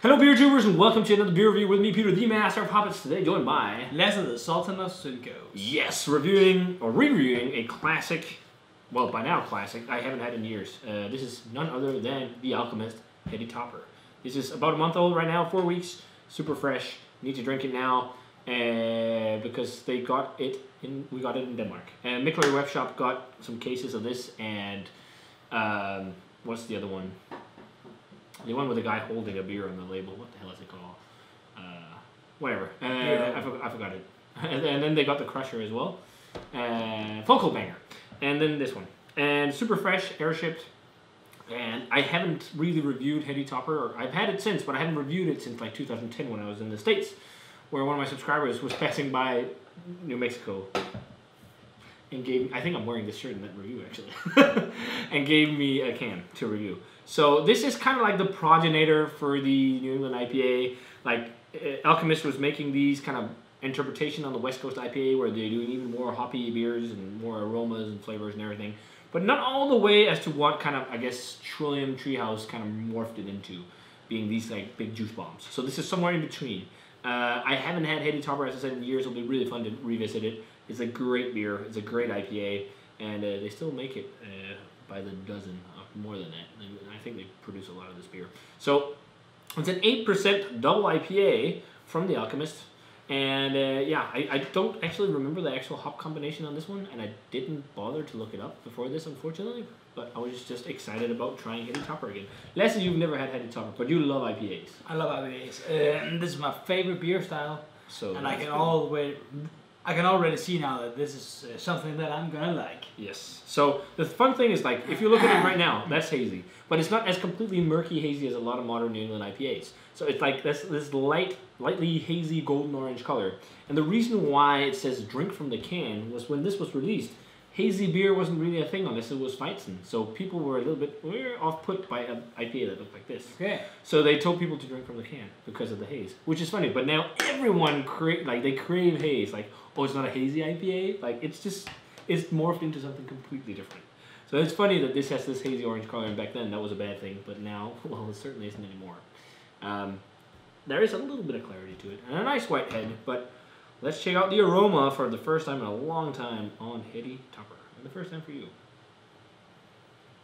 Hello beer tubers and welcome to another beer review with me, Peter the Master of Hobbits, today joined by Lasse the Sultan of Simcoe. Yes, reviewing or re-reviewing a classic, well by now classic, I haven't had in years. This is none other than the Alchemist Heady Topper. This is about a month old right now, 4 weeks, super fresh, need to drink it now because they got it in, we got it in Denmark. And Mikkeller Web Shop got some cases of this and what's the other one? The one with the guy holding a beer on the label. What the hell is it called? Whatever. I forgot it. And then they got the Crusher as well. Focal Banger. And then this one. And super fresh, air shipped. And I haven't really reviewed Heady Topper. Or I've had it since, but I haven't reviewed it since like 2010 when I was in the States. Where one of my subscribers was passing by New Mexico. And gave, I think I'm wearing this shirt in that review actually. And gave me a can to review. So this is kind of like the progenitor for the New England IPA. Like Alchemist was making these kind of interpretation on the West Coast IPA where they're doing even more hoppy beers and more aromas and flavors and everything. But not all the way as to what kind of, I guess, Trillium Treehouse kind of morphed it into, being these like big juice bombs. So this is somewhere in between. I haven't had Heady Topper, as I said, in years. It'll be really fun to revisit it. It's a great beer. It's a great IPA. And they still make it by the dozen, more than that. I think they produce a lot of this beer. So it's an 8% double IPA from the Alchemist. And yeah, I don't actually remember the actual hop combination on this one, and I didn't bother to look it up before this, unfortunately. But I was just excited about trying Heady Topper again. Lasse, you've never had Heady Topper, but you love IPAs. I love IPAs. And this is my favorite beer style. So and I can already see now that this is something that I'm gonna like. Yes. So the fun thing is, like, if you look at it right now, that's hazy, but it's not as completely murky hazy as a lot of modern New England IPAs. So it's like this lightly hazy golden orange color. And the reason why it says drink from the can was when this was released, hazy beer wasn't really a thing unless it was Weizen. So people were a little bit off-put by an IPA that looked like this. Okay. So they told people to drink from the can because of the haze, which is funny. But now everyone they crave haze. Like, oh, it's not a hazy IPA. Like, it's morphed into something completely different. So it's funny that this has this hazy orange color, and back then that was a bad thing. But now, well, it certainly isn't anymore. There is a little bit of clarity to it and a nice white head, but. Let's check out the aroma for the first time in a long time on Heady Topper. And the first time for you.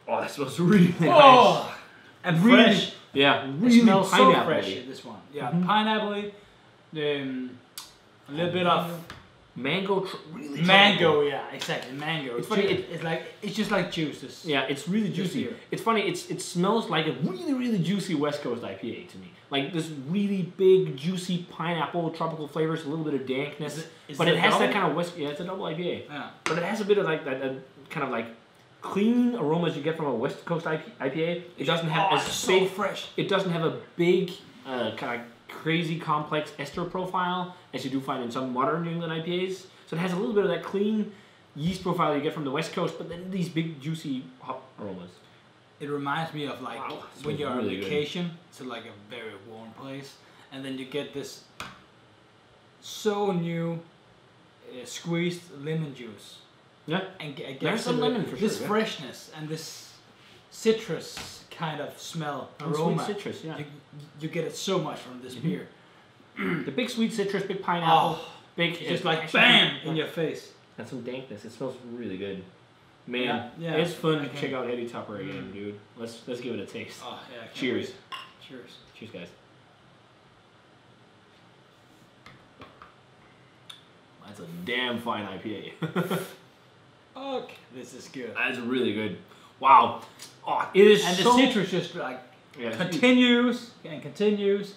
Oh, that smells really nice. And fresh. Yeah, really it smells so pineapple-y. fresh, this one. Yeah, pineapple-y. A little bit of mango, really mango, tropical. yeah, exactly, mango. It's funny, it's just like juices. Yeah, it's really juicy. It's funny, it smells like a really juicy West Coast IPA to me. Like this really big, juicy pineapple, tropical flavors, a little bit of dankness. But it has that kind of West, yeah, it's a double IPA. Yeah. But it has a bit of like that kind of like clean aromas you get from a West Coast IPA. It doesn't have as big, fresh. It doesn't have a big kind of crazy complex ester profile as you do find in some modern New England IPAs. So it has a little bit of that clean yeast profile you get from the West Coast, but then these big juicy hop aromas. It reminds me of like when you're on vacation to like a very warm place, and then you get this so new squeezed lemon juice. Yeah, and there's some lemon for sure. This freshness and this citrus kind of smell, aroma. Sweet citrus, yeah. You get it so much from this beer. The big sweet citrus, big pineapple, big just like bam in your face. And some dankness. It smells really good. Man, it's fun to check out Heady Topper again, dude. Let's give it a taste. Oh, yeah, cheers. Cheers. Cheers, guys. That's a damn fine IPA. Okay, this is good. That's really good. Wow. Oh, it is and the citrus just like continues and continues.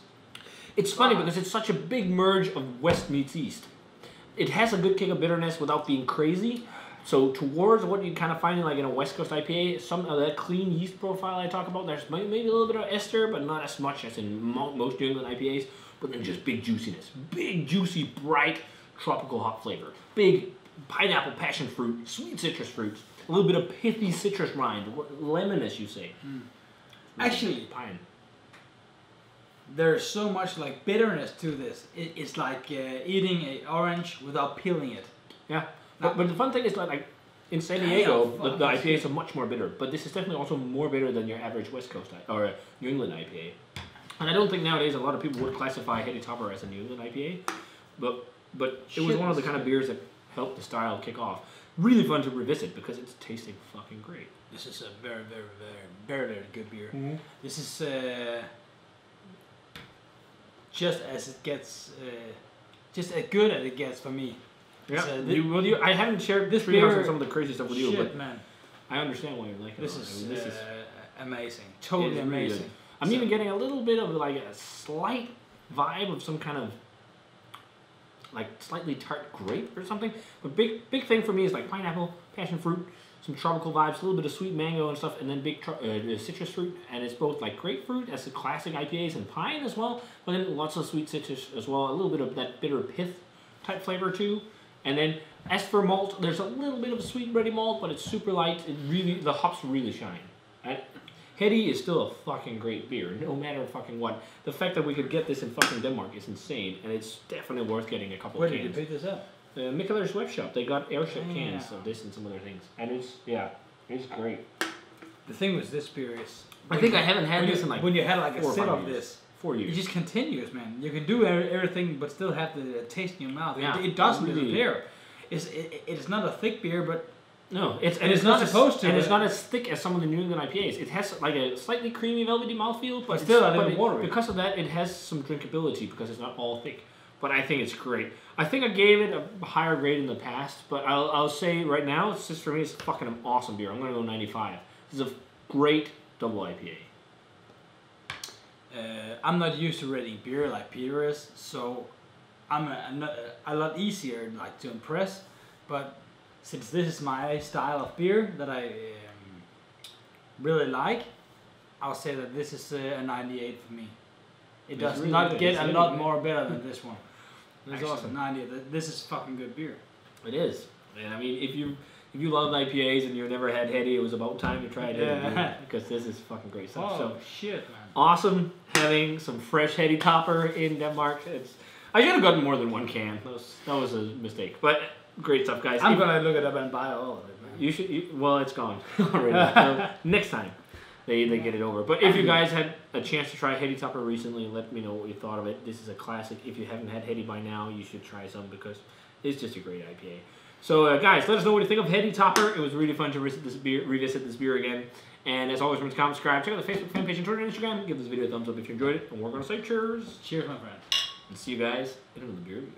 It's funny because it's such a big merge of West meets East. It has a good kick of bitterness without being crazy. So towards what you kind of find in a West Coast IPA, some of that clean yeast profile I talk about, there's maybe a little bit of ester, but not as much as in most New England IPAs. But then just big juiciness, big juicy, bright tropical hop flavor, big pineapple, passion fruit, sweet citrus fruits, a little bit of pithy citrus rind, lemon as you say. Actually, pine. There's so much like bitterness to this. It's like eating an orange without peeling it. Yeah. But the fun thing is like in San Diego, the IPAs are much more bitter. But this is definitely also more bitter than your average West Coast or New England IPA. And I don't think nowadays a lot of people would classify Heady Topper as a New England IPA, but it was one of the kind of beers that helped the style kick off. Really fun to revisit because it's tasting fucking great. This is a very, very, very, very, very good beer. Mm-hmm. This is just as it gets, just as good as it gets for me. Yeah, I haven't shared this beer and some of the crazy stuff with you, but man. I understand why you like it. This is amazing, totally amazing. Really I'm even getting a little bit of like a slight vibe of some kind of like slightly tart grape or something. But big thing for me is like pineapple, passion fruit, some tropical vibes, a little bit of sweet mango and stuff, and then big citrus fruit. And it's both like grapefruit as the classic IPAs and pine as well, but then lots of sweet citrus as well. A little bit of that bitter pith type flavor too. And then as for malt, there's a little bit of sweet bready malt, but it's super light. It really, the hops really shine. Heady is still a fucking great beer, no matter fucking what. The fact that we could get this in fucking Denmark is insane, and it's definitely worth getting a couple of cans. Where did you pick this up? Mikkeler's web shop. They got airship cans of this and some other things, and it's great. The thing with this beer is, I think I haven't had this in like when you had like a sip of this. 4 years. It just continues, man. You can do everything, but still have the taste in your mouth. Yeah, it doesn't disappear. It's not a thick beer, but no, it's not supposed to. And it's not as thick as some of the New England IPAs. It has like a slightly creamy, velvety mouthfeel, but still a little watery. Because of that, it has some drinkability because it's not all thick. But I think it's great. I think I gave it a higher grade in the past, but I'll say right now, it's just for me, it's fucking an awesome beer. I'm gonna go 95. This is a great double IPA. I'm not used to rating beer like Peter is, so I'm a lot easier like to impress. But since this is my style of beer that I really like, I'll say that this is a 98 for me. It does really not get a lot more better than this one. This is awesome. 98. This is fucking good beer. It is. And I mean, if you love IPAs and you've never had Heady, it was about time to try it. Yeah. Because this is fucking great stuff. Oh so shit, man! Awesome having some fresh Heady Topper in Denmark. I should have gotten more than one can. That was a mistake. But great stuff, guys. I'm gonna look it up and buy all of it, man. You should. Well, it's gone already. So next time they get it over. But if you guys had a chance to try Heady Topper recently, let me know what you thought of it. This is a classic. If you haven't had Heady by now, you should try some because it's just a great IPA. So guys, let us know what you think of Heady Topper. It was really fun to revisit this beer again. And as always, remember to comment, subscribe, check out the Facebook fan page and Twitter and Instagram. Give this video a thumbs up if you enjoyed it. And we're going to say cheers. Cheers, my friend. And see you guys in another beer review.